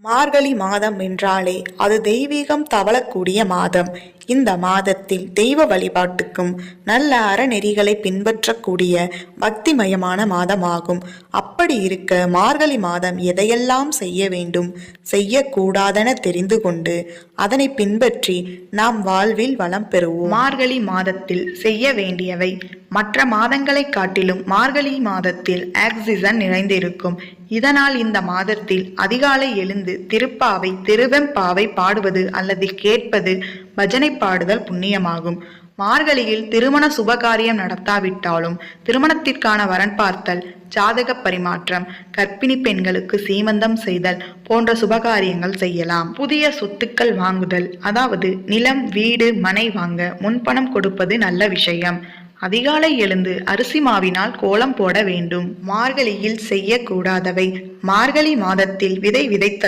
மார்கழி மாதம் என்றாலே அது தெய்வீகம் தவழக்கூடிய மாதம். இந்த மாதத்தில் தெய்வ வழிபாட்டுக்கும் நல்ல அறநெறிகளை பின்பற்றக்கூடிய பக்திமயமான மாதமாகும். அப்படி இருக்க மார்கழி மாதம் எதையெல்லாம் செய்ய வேண்டும், செய்யக்கூடாதென தெரிந்து கொண்டு அதனை பின்பற்றி நாம் வாழ்வில் வளம் பெறுவோம். மார்கழி மாதத்தில் செய்ய வேண்டியவை: மற்ற மாதங்களை காட்டிலும் மார்கழி மாதத்தில் ஆக்சிஜன் நிறைந்திருக்கும். இதனால் இந்த மாதத்தில் அதிகாலை எழுந்து திருப்பாவை, திருவெம்பாவை பாடுவது அல்லது கேட்பது, பஜனை பாடுதல் புண்ணியமாகும். மார்கழியில் திருமண சுபகாரியம் நடத்தாவிட்டாலும் திருமணத்திற்கான வரன் பார்த்தல், ஜாதக பரிமாற்றம், கர்ப்பிணி பெண்களுக்கு சீமந்தம் செய்தல் போன்ற சுபகாரியங்கள் செய்யலாம். புதிய சொத்துக்கள் வாங்குதல், அதாவது நிலம், வீடு, மனை வாங்க முன்பணம் கொடுப்பது நல்ல விஷயம். அதிகாலை எழுந்து அரிசி மாவினால் கோலம் போட வேண்டும். மார்கழியில் செய்யக்கூடாதவை: மார்கழி மாதத்தில் விதை விதைத்தல்